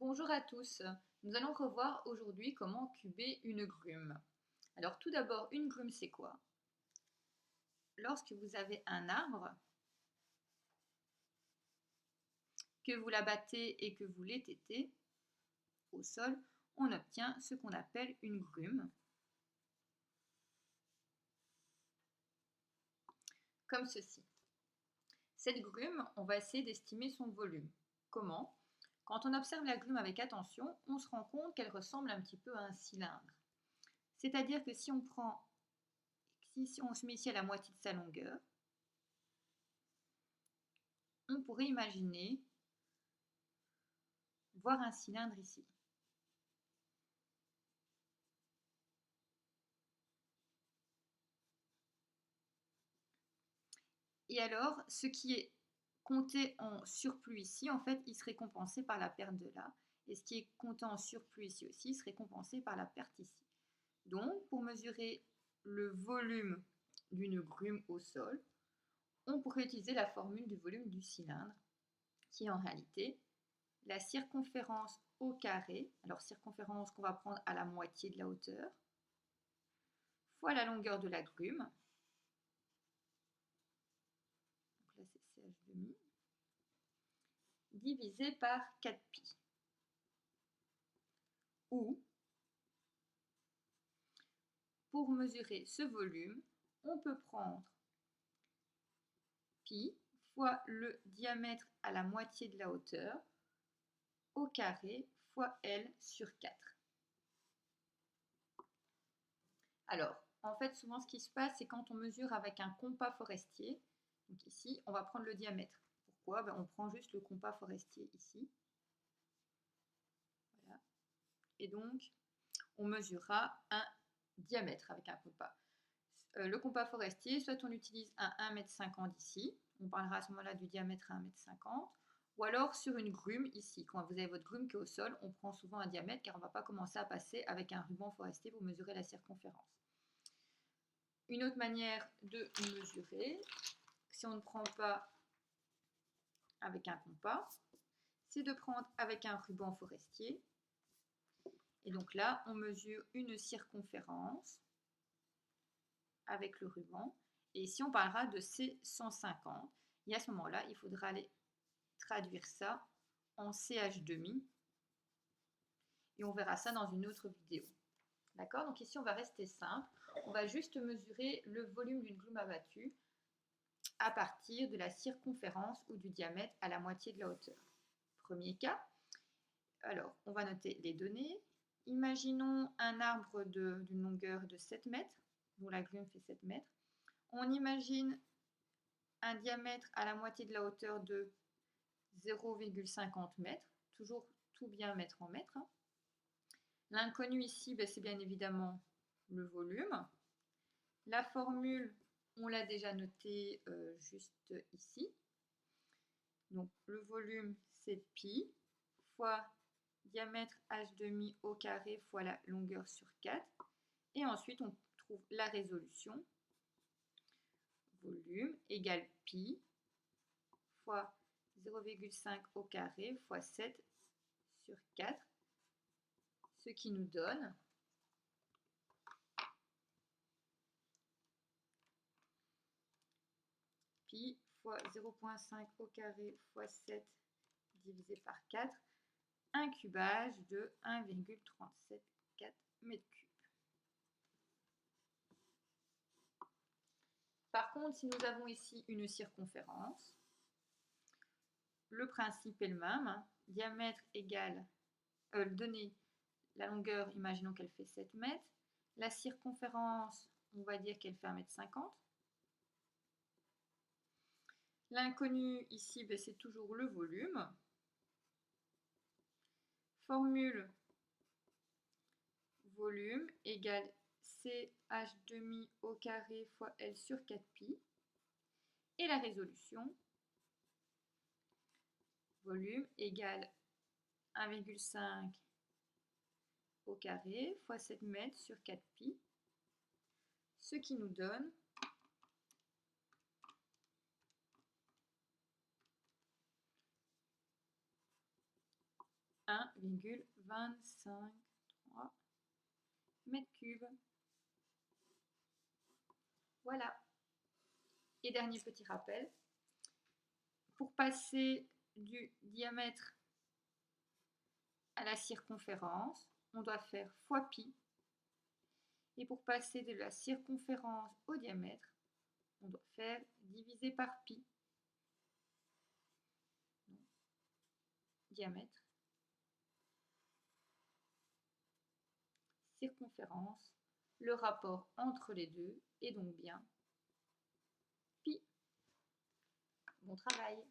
Bonjour à tous, nous allons revoir aujourd'hui comment cuber une grume. Alors tout d'abord, une grume c'est quoi? Lorsque vous avez un arbre, que vous l'abattez et que vous l'étêtez au sol, on obtient ce qu'on appelle une grume, comme ceci. Cette grume, on va essayer d'estimer son volume. Comment? Quand on observe la grume avec attention, on se rend compte qu'elle ressemble un petit peu à un cylindre. C'est-à-dire que si on se met ici à la moitié de sa longueur, on pourrait imaginer voir un cylindre ici. Et alors, ce qui est compté en surplus ici, en fait, il serait compensé par la perte de là. Et ce qui est compté en surplus ici aussi serait compensé par la perte ici. Donc, pour mesurer le volume d'une grume au sol, on pourrait utiliser la formule du volume du cylindre, qui est en réalité la circonférence au carré, alors circonférence qu'on va prendre à la moitié de la hauteur, fois la longueur de la grume, donc là c'est CH2, divisé par 4pi. Ou, pour mesurer ce volume, on peut prendre pi fois le diamètre à la moitié de la hauteur au carré fois L sur 4. Alors, en fait, souvent ce qui se passe, c'est quand on mesure avec un compas forestier, donc ici, on va prendre le diamètre. Pourquoi? On prend juste le compas forestier ici. Voilà. Et donc, on mesurera un diamètre avec un compas. Le compas forestier, soit on utilise un 1,50 m ici, on parlera à ce moment-là du diamètre à 1,50 m, ou alors sur une grume ici. Quand vous avez votre grume qui est au sol, on prend souvent un diamètre car on ne va pas commencer à passer avec un ruban forestier pour mesurer la circonférence. Une autre manière de mesurer, si on ne prend pas avec un compas, c'est de prendre avec un ruban forestier. Et donc là, on mesure une circonférence avec le ruban. Et ici, on parlera de C150. Et à ce moment-là, il faudra aller traduire ça en CH2. Et on verra ça dans une autre vidéo. D'accord? Donc ici, on va rester simple. On va juste mesurer le volume d'une grume abattue à partir de la circonférence ou du diamètre à la moitié de la hauteur. Premier cas. Alors, on va noter les données. Imaginons un arbre d'une longueur de 7 mètres, dont la grume fait 7 mètres. On imagine un diamètre à la moitié de la hauteur de 0,50 mètres, toujours tout bien mettre en mètres. L'inconnu ici, c'est bien évidemment le volume. La formule, on l'a déjà notée juste ici. Donc le volume, c'est pi fois diamètre h' au carré fois la longueur sur 4. Et ensuite, on trouve la résolution. Volume égale pi fois 0,5 au carré fois 7 sur 4, ce qui nous donne pi fois 0,5 au carré fois 7 divisé par 4, un cubage de 1,374 mètres cubes. Par contre, si nous avons ici une circonférence, le principe est le même. Diamètre égale, donner la longueur, imaginons qu'elle fait 7 mètres. La circonférence, on va dire qu'elle fait 1,50 m. L'inconnu ici, c'est toujours le volume. Formule volume égale CH2 au carré fois L sur 4pi. Et la résolution, volume égale 1,5 au carré fois 7 mètres sur 4pi, ce qui nous donne 1,253 mètres cubes. Voilà. Et dernier petit rappel, pour passer du diamètre à la circonférence, on doit faire fois pi. Et pour passer de la circonférence au diamètre, on doit faire divisé par pi. Donc, diamètre, circonférence, le rapport entre les deux est donc bien pi. Bon travail!